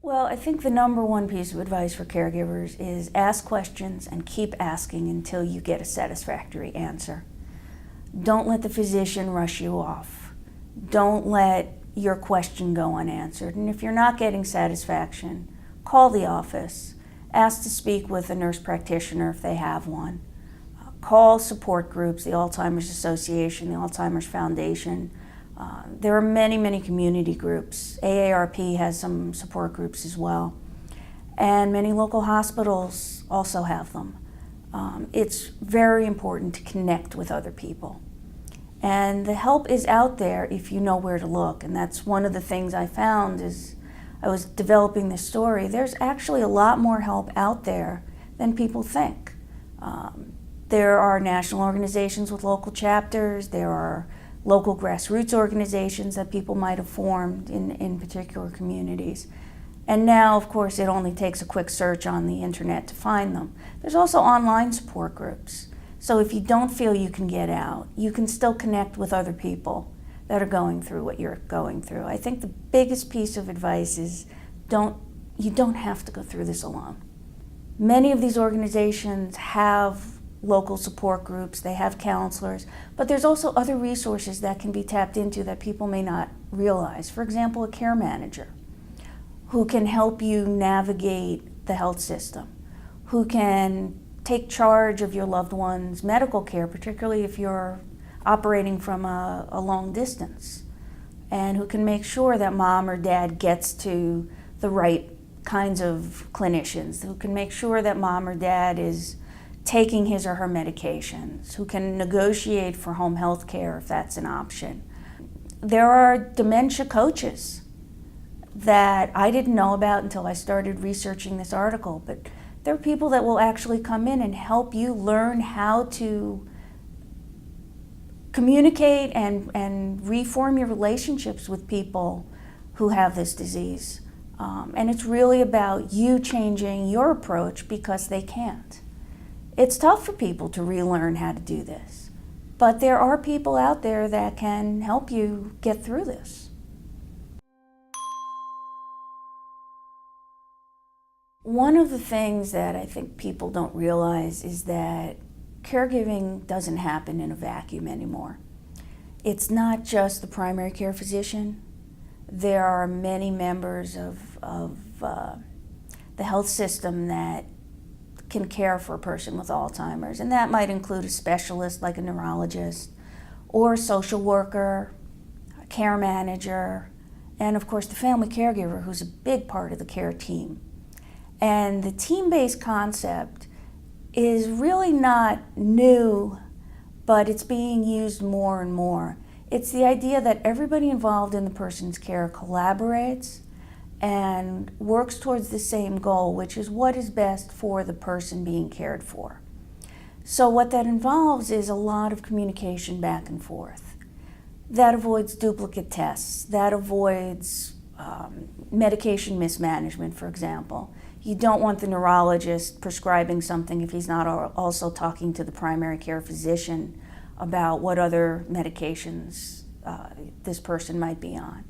Well, I think the number one piece of advice for caregivers is ask questions and keep asking until you get a satisfactory answer. Don't let the physician rush you off. Don't let your question go unanswered. And if you're not getting satisfaction, call the office. Ask to speak with a nurse practitioner if they have one. Call support groups, the Alzheimer's Association, the Alzheimer's Foundation. There are many, many community groups. AARP has some support groups as well. And many local hospitals also have them. It's very important to connect with other people. And the help is out there if you know where to look. And that's one of the things I found as I was developing this story. There's actually a lot more help out there than people think. There are national organizations with local chapters. There are local grassroots organizations that people might have formed in particular communities. And now, of course, it only takes a quick search on the internet to find them. There's also online support groups. So if you don't feel you can get out, you can still connect with other people that are going through what you're going through. I think the biggest piece of advice is you don't have to go through this alone. Many of these organizations have local support groups, they have counselors, but there's also other resources that can be tapped into that people may not realize. For example, a care manager who can help you navigate the health system, who can take charge of your loved one's medical care, particularly if you're operating from a long distance, and who can make sure that mom or dad gets to the right kinds of clinicians, who can make sure that mom or dad is taking his or her medications, who can negotiate for home health care if that's an option. There are dementia coaches that I didn't know about until I started researching this article, but there are people that will actually come in and help you learn how to communicate and reform your relationships with people who have this disease. And it's really about you changing your approach because they can't. It's tough for people to relearn how to do this, but there are people out there that can help you get through this. One of the things that I think people don't realize is that caregiving doesn't happen in a vacuum anymore. It's not just the primary care physician. There are many members of the health system that can care for a person with Alzheimer's, and that might include a specialist like a neurologist, or a social worker, a care manager, and of course the family caregiver, who's a big part of the care team. And the team-based concept is really not new, but it's being used more and more. It's the idea that everybody involved in the person's care collaborates and works towards the same goal, which is what is best for the person being cared for. So what that involves is a lot of communication back and forth. That avoids duplicate tests. That avoids medication mismanagement, for example. You don't want the neurologist prescribing something if he's not also talking to the primary care physician about what other medications this person might be on.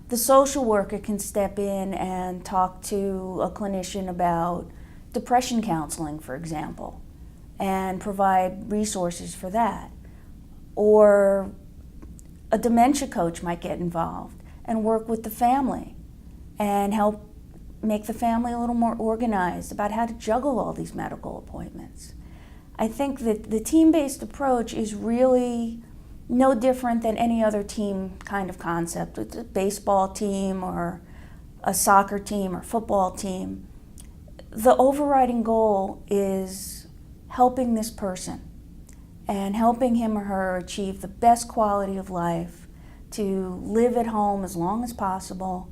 The social worker can step in and talk to a clinician about depression counseling, for example, and provide resources for that. Or a dementia coach might get involved and work with the family and help make the family a little more organized about how to juggle all these medical appointments. I think that the team-based approach is really no different than any other team kind of concept. It's a baseball team or a soccer team or football team. The overriding goal is helping this person and helping him or her achieve the best quality of life, to live at home as long as possible,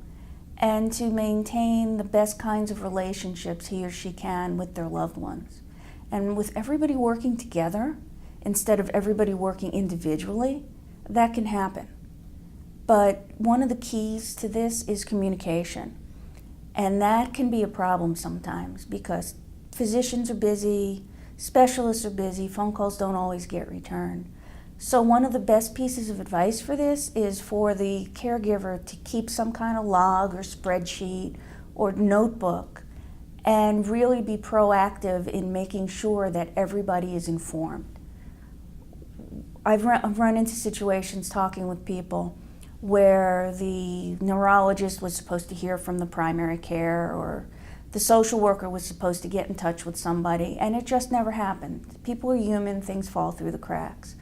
and to maintain the best kinds of relationships he or she can with their loved ones. And with everybody working together, instead of everybody working individually, that can happen. But one of the keys to this is communication. And that can be a problem sometimes because physicians are busy, specialists are busy, phone calls don't always get returned. So one of the best pieces of advice for this is for the caregiver to keep some kind of log or spreadsheet or notebook and really be proactive in making sure that everybody is informed. I've run into situations talking with people where the neurologist was supposed to hear from the primary care, or the social worker was supposed to get in touch with somebody, and it just never happened. People are human, things fall through the cracks.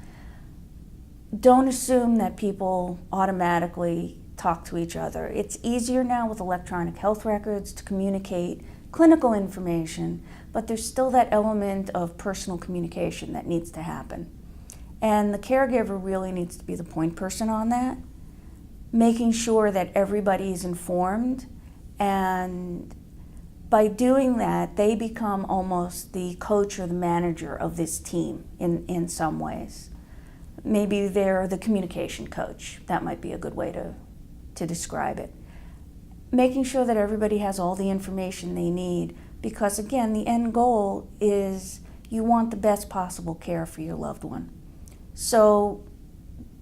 Don't assume that people automatically talk to each other. It's easier now with electronic health records to communicate clinical information, but there's still that element of personal communication that needs to happen. And the caregiver really needs to be the point person on that, making sure that everybody is informed, and by doing that, they become almost the coach or the manager of this team in some ways. Maybe they're the communication coach. That might be a good way to describe it. Making sure that everybody has all the information they need, because again, the end goal is you want the best possible care for your loved one. So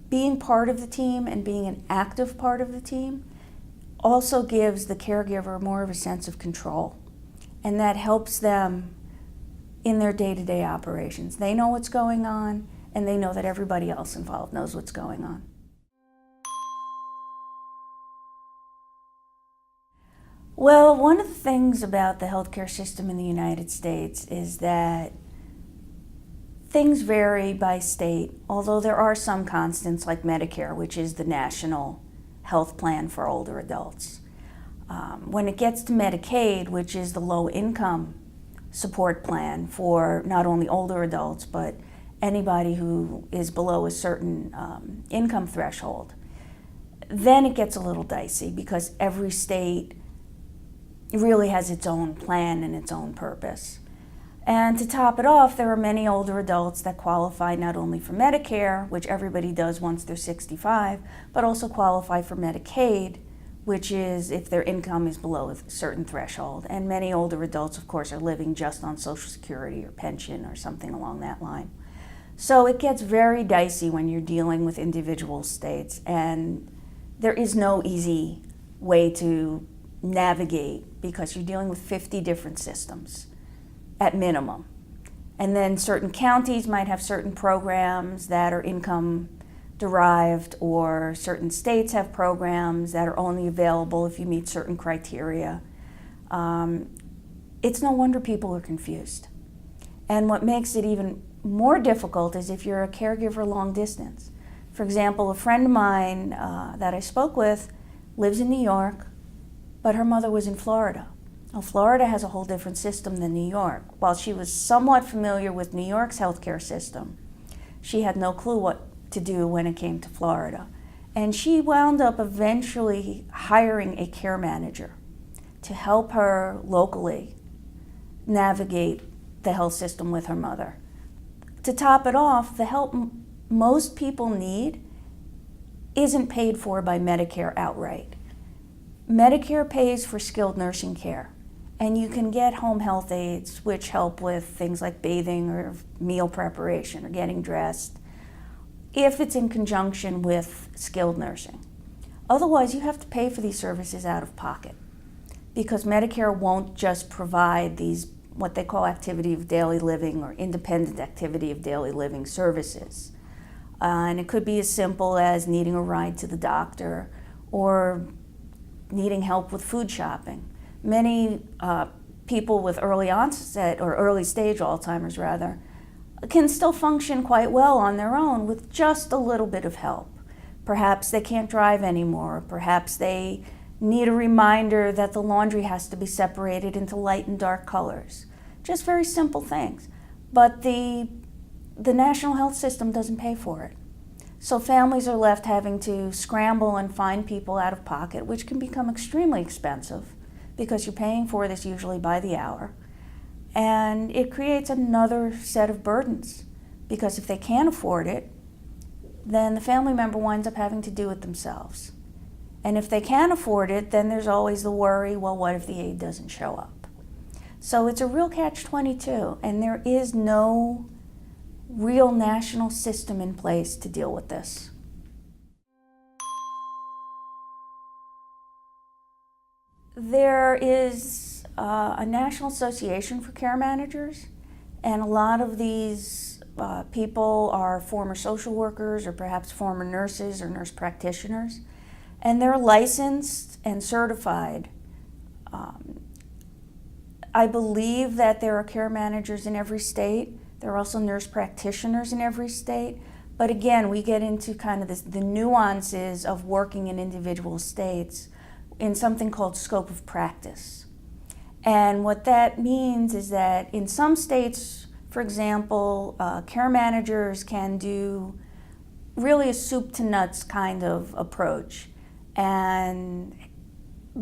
being part of the team and being an active part of the team also gives the caregiver more of a sense of control, and that helps them in their day-to-day operations. They know what's going on, and they know that everybody else involved knows what's going on. Well, one of the things about the healthcare system in the United States is that things vary by state, although there are some constants like Medicare, which is the national health plan for older adults. When it gets to Medicaid, which is the low-income support plan for not only older adults, but anybody who is below a certain income threshold, then it gets a little dicey because every state really has its own plan and its own purpose. And to top it off, there are many older adults that qualify not only for Medicare, which everybody does once they're 65, but also qualify for Medicaid, which is if their income is below a certain threshold. And many older adults, of course, are living just on Social Security or pension or something along that line. So it gets very dicey when you're dealing with individual states, and there is no easy way to navigate because you're dealing with 50 different systems at minimum. And then certain counties might have certain programs that are income derived, or certain states have programs that are only available if you meet certain criteria. It's no wonder people are confused. And what makes it even more difficult is if you're a caregiver long distance. For example, a friend of mine that I spoke with lives in New York, but her mother was in Florida. Well, Florida has a whole different system than New York. While she was somewhat familiar with New York's healthcare system, she had no clue what to do when it came to Florida. And she wound up eventually hiring a care manager to help her locally navigate the health system with her mother. To top it off, the help most people need isn't paid for by Medicare outright. Medicare pays for skilled nursing care, and you can get home health aides which help with things like bathing or meal preparation or getting dressed if it's in conjunction with skilled nursing. Otherwise, you have to pay for these services out of pocket because Medicare won't just provide these what they call activity of daily living or independent activity of daily living services. And it could be as simple as needing a ride to the doctor or needing help with food shopping. Many people with early onset or early stage Alzheimer's rather can still function quite well on their own with just a little bit of help. Perhaps they can't drive anymore. Perhaps they need a reminder that the laundry has to be separated into light and dark colors. Just very simple things. But the national health system doesn't pay for it. So families are left having to scramble and find people out of pocket, which can become extremely expensive because you're paying for this usually by the hour. And it creates another set of burdens because if they can't afford it, then the family member winds up having to do it themselves. And if they can afford it, then there's always the worry, well, what if the aide doesn't show up? So it's a real catch-22, and there is no real national system in place to deal with this. There is a National Association for Care Managers, and a lot of these people are former social workers or perhaps former nurses or nurse practitioners, and they're licensed and certified. I believe that there are care managers in every state. There are also nurse practitioners in every state. But again, we get into kind of the nuances of working in individual states in something called scope of practice. And what that means is that in some states, for example, care managers can do really a soup to nuts kind of approach and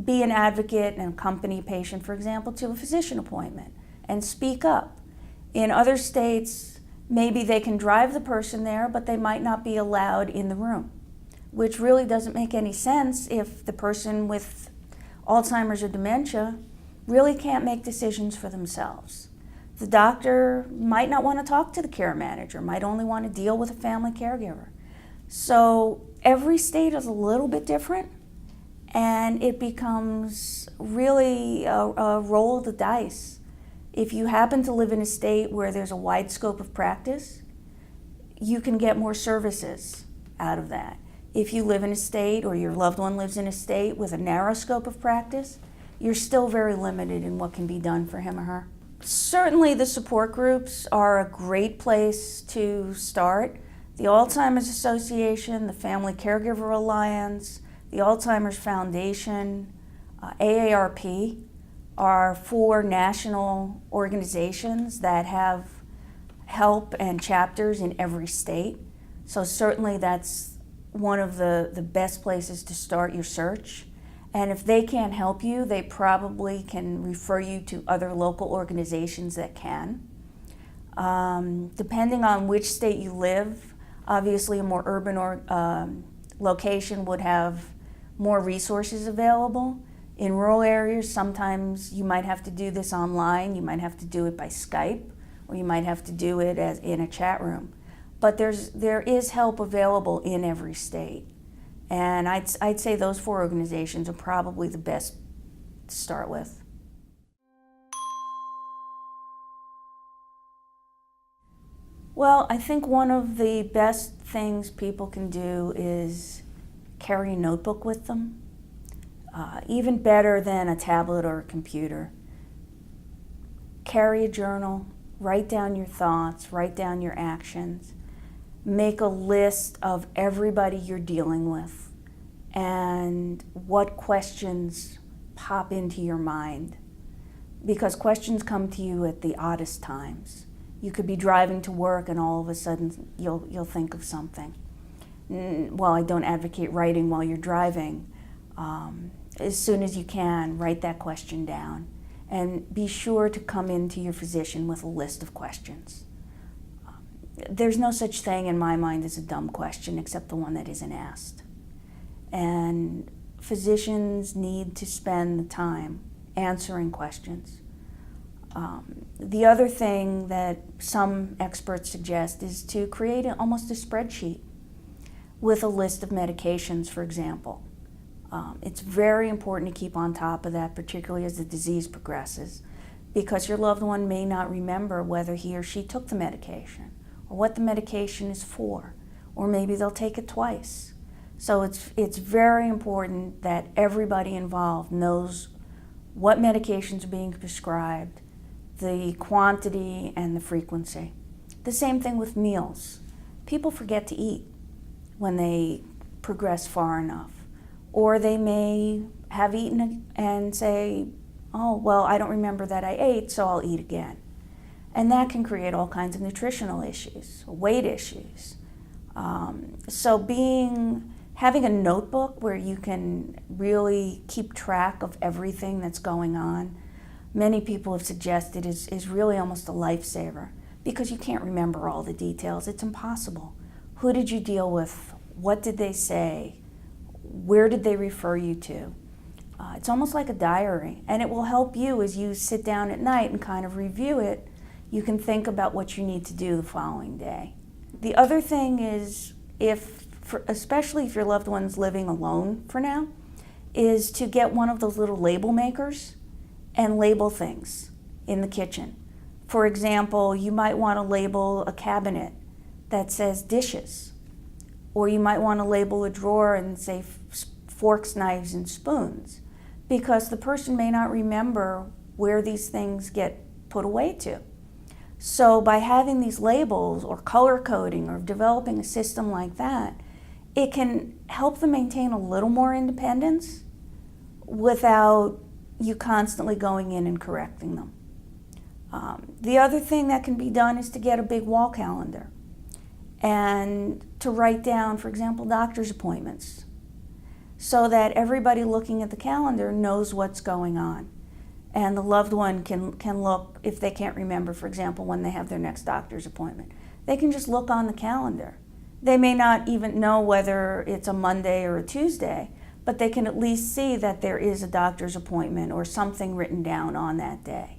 be an advocate and accompany a patient, for example, to a physician appointment and speak up. In other states, maybe they can drive the person there, but they might not be allowed in the room, which really doesn't make any sense if the person with Alzheimer's or dementia really can't make decisions for themselves. The doctor might not want to talk to the care manager, might only want to deal with a family caregiver. So every state is a little bit different, and it becomes really a roll of the dice. If you happen to live in a state where there's a wide scope of practice, you can get more services out of that. If you live in a state or your loved one lives in a state with a narrow scope of practice, you're still very limited in what can be done for him or her. Certainly the support groups are a great place to start. The Alzheimer's Association, the Family Caregiver Alliance, the Alzheimer's Foundation, AARP are 4 national organizations that have help and chapters in every state. So certainly that's one of the best places to start your search. And if they can't help you, they probably can refer you to other local organizations that can. Depending on which state you live, obviously a more urban location would have more resources available. In rural areas, sometimes you might have to do this online, you might have to do it by Skype, or you might have to do it in a chat room. But there is help available in every state. And I'd say those 4 organizations are probably the best to start with. Well, I think one of the best things people can do is carry a notebook with them. Even better than a tablet or a computer. Carry a journal, write down your thoughts, write down your actions. Make a list of everybody you're dealing with and what questions pop into your mind. Because questions come to you at the oddest times. You could be driving to work and all of a sudden you'll think of something. Well, I don't advocate writing while you're driving. As soon as you can, write that question down and be sure to come into your physician with a list of questions. There's no such thing in my mind as a dumb question except the one that isn't asked. And physicians need to spend the time answering questions. The other thing that some experts suggest is to create almost a spreadsheet with a list of medications, for example. It's very important to keep on top of that, particularly as the disease progresses, because your loved one may not remember whether he or she took the medication or what the medication is for, or maybe they'll take it twice. So it's very important that everybody involved knows what medications are being prescribed, the quantity and the frequency. The same thing with meals. People forget to eat when they progress far enough. Or they may have eaten and say, oh, well, I don't remember that I ate, so I'll eat again. And that can create all kinds of nutritional issues, weight issues. So having a notebook where you can really keep track of everything that's going on, many people have suggested is really almost a lifesaver, because you can't remember all the details. It's impossible. Who did you deal with? What did they say? Where did they refer you to? It's almost like a diary, and it will help you as you sit down at night and kind of review it. You can think about what you need to do the following day. The other thing is, especially if your loved one's living alone for now, is to get one of those little label makers and label things in the kitchen. For example, you might want to label a cabinet that says dishes, or you might want to label a drawer and say forks, knives, and spoons, because the person may not remember where these things get put away to. So by having these labels or color coding or developing a system like that, it can help them maintain a little more independence without you constantly going in and correcting them. The other thing that can be done is to get a big wall calendar and to write down, for example, doctor's appointments, so that everybody looking at the calendar knows what's going on. And the loved one can look, if they can't remember, for example, when they have their next doctor's appointment, they can just look on the calendar. They may not even know whether it's a Monday or a Tuesday, but they can at least see that there is a doctor's appointment or something written down on that day.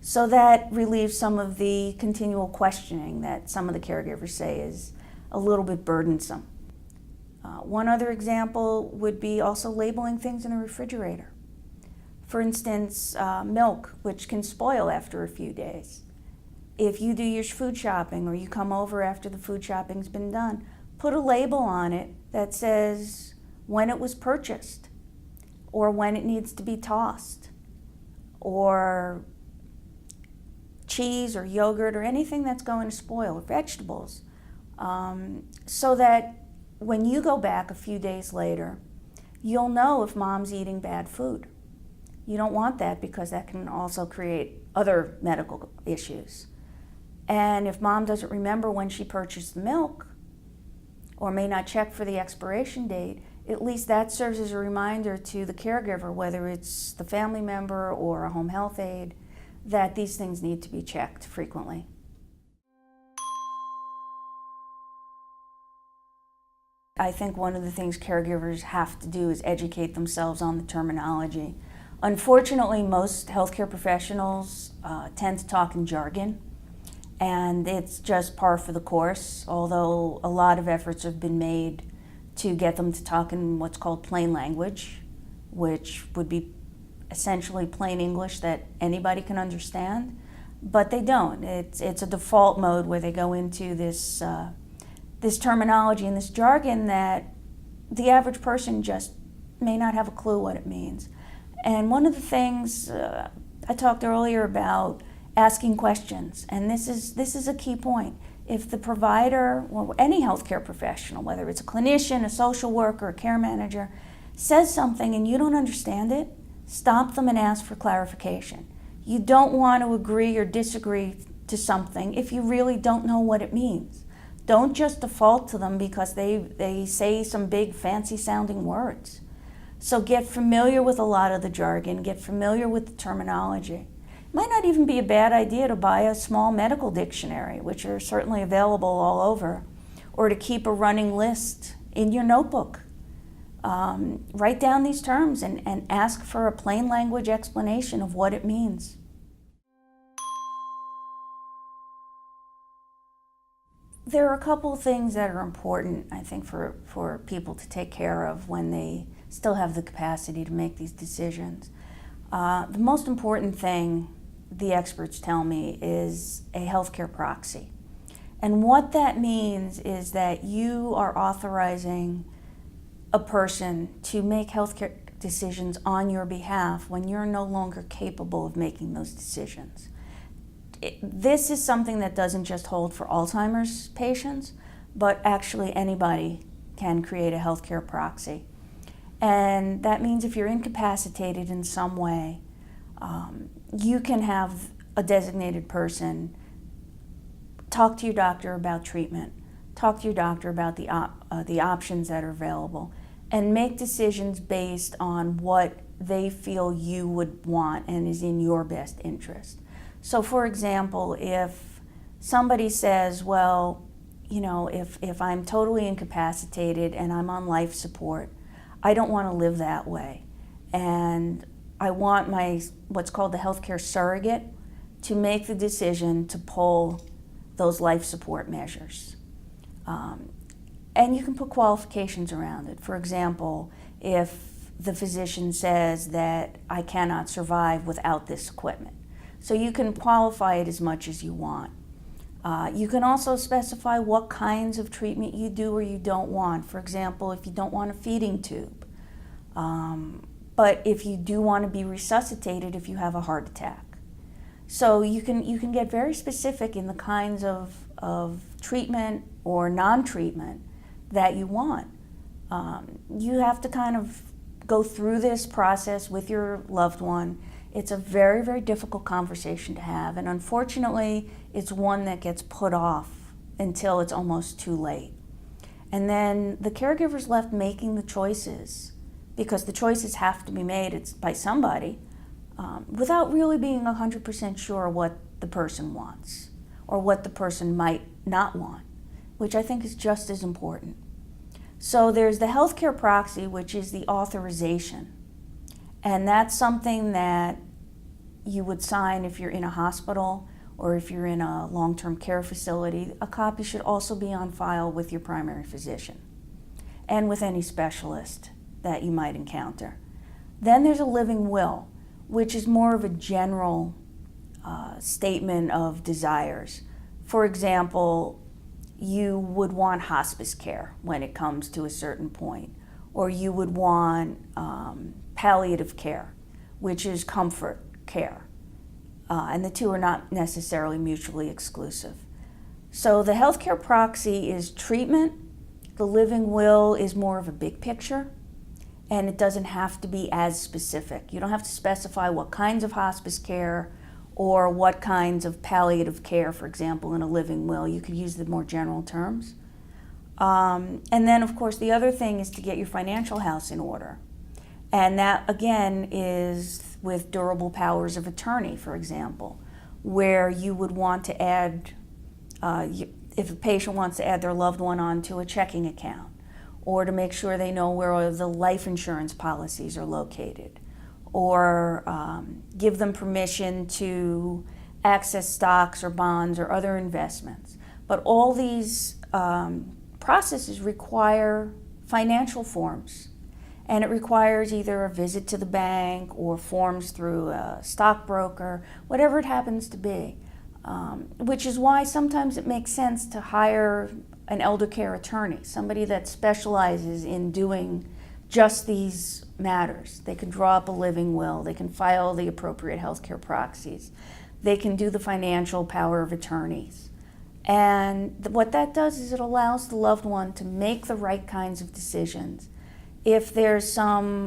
So that relieves some of the continual questioning that some of the caregivers say is a little bit burdensome. One other example would be also labeling things in the refrigerator. For instance, milk, which can spoil after a few days. If you do your food shopping or you come over after the food shopping's been done, put a label on it that says when it was purchased, or when it needs to be tossed, or cheese or yogurt or anything that's going to spoil, or vegetables, so that when you go back a few days later, you'll know if mom's eating bad food. You don't want that, because that can also create other medical issues. And if mom doesn't remember when she purchased the milk, or may not check for the expiration date, at least that serves as a reminder to the caregiver, whether it's the family member or a home health aide, that these things need to be checked frequently. I think one of the things caregivers have to do is educate themselves on the terminology. Unfortunately, most healthcare professionals tend to talk in jargon, and it's just par for the course, although a lot of efforts have been made to get them to talk in what's called plain language, which would be essentially plain English that anybody can understand, but they don't. It's a default mode where they go into this terminology and this jargon that the average person just may not have a clue what it means. And one of the things I talked earlier about asking questions, and this is a key point. If the provider, or any healthcare professional, whether it's a clinician, a social worker, a care manager, says something and you don't understand it, stop them and ask for clarification. You don't want to agree or disagree to something if you really don't know what it means. Don't just default to them because they say some big fancy sounding words. So get familiar with a lot of the jargon, get familiar with the terminology. It might not even be a bad idea to buy a small medical dictionary, which are certainly available all over, or to keep a running list in your notebook. Write down these terms and ask for a plain language explanation of what it means. There are a couple of things that are important, I think, for people to take care of when they still have the capacity to make these decisions. The most important thing, the experts tell me, is a healthcare proxy. And what that means is that you are authorizing a person to make healthcare decisions on your behalf when you're no longer capable of making those decisions. This is something that doesn't just hold for Alzheimer's patients, but actually anybody can create a healthcare proxy. And that means if you're incapacitated in some way, you can have a designated person talk to your doctor about treatment, talk to your doctor about the options that are available, and make decisions based on what they feel you would want and is in your best interest. So for example, if somebody says, well, you know, if I'm totally incapacitated and I'm on life support, I don't want to live that way. And I want my, what's called the healthcare surrogate, to make the decision to pull those life support measures. And you can put qualifications around it. For example, if the physician says that I cannot survive without this equipment. So you can qualify it as much as you want. You can also specify what kinds of treatment you do or you don't want. For example, if you don't want a feeding tube, but if you do want to be resuscitated if you have a heart attack. So you can get very specific in the kinds of treatment or non-treatment that you want. You have to kind of go through this process with your loved one. It's a very, very difficult conversation to have, and unfortunately, it's one that gets put off until it's almost too late. And then the caregiver's left making the choices, because the choices have to be made by somebody, without really being 100% sure what the person wants or what the person might not want, which I think is just as important. So there's the healthcare proxy, which is the authorization. And that's something that you would sign if you're in a hospital or if you're in a long-term care facility. A copy should also be on file with your primary physician and with any specialist that you might encounter. Then there's a living will, which is more of a general statement of desires. For example, you would want hospice care when it comes to a certain point, or you would want palliative care, which is comfort care, and the two are not necessarily mutually exclusive. So the healthcare proxy is treatment, the living will is more of a big picture, and it doesn't have to be as specific. You don't have to specify what kinds of hospice care or what kinds of palliative care, for example, in a living will. You could use the more general terms. And then, of course, the other thing is to get your financial house in order. And that, again, is with durable powers of attorney, for example, where you would want to add, if a patient wants to add their loved one onto a checking account, or to make sure they know where the life insurance policies are located, or give them permission to access stocks or bonds or other investments. But all these processes require financial forms, and it requires either a visit to the bank or forms through a stockbroker, whatever it happens to be, which is why sometimes it makes sense to hire an elder care attorney, somebody that specializes in doing just these matters. They can draw up a living will, they can file the appropriate healthcare proxies, they can do the financial power of attorneys. And what that does is it allows the loved one to make the right kinds of decisions. If there's some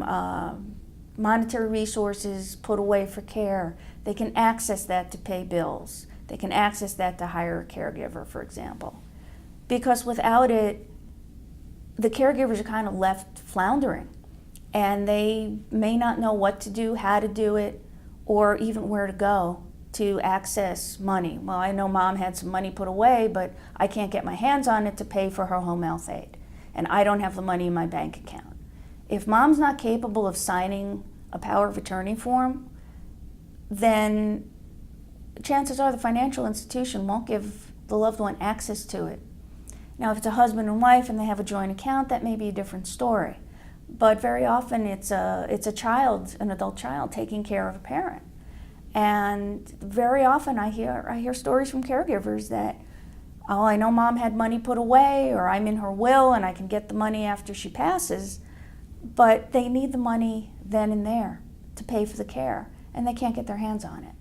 monetary resources put away for care, they can access that to pay bills. They can access that to hire a caregiver, for example. Because without it, the caregivers are kind of left floundering, and they may not know what to do, how to do it, or even where to go to access money. Well, I know mom had some money put away, but I can't get my hands on it to pay for her home health aid, and I don't have the money in my bank account. If mom's not capable of signing a power of attorney form, then chances are the financial institution won't give the loved one access to it. Now, if it's a husband and wife and they have a joint account, that may be a different story. But very often it's a child, an adult child, taking care of a parent. And very often I hear stories from caregivers that, oh, I know mom had money put away, or I'm in her will and I can get the money after she passes, but they need the money then and there to pay for the care, and they can't get their hands on it.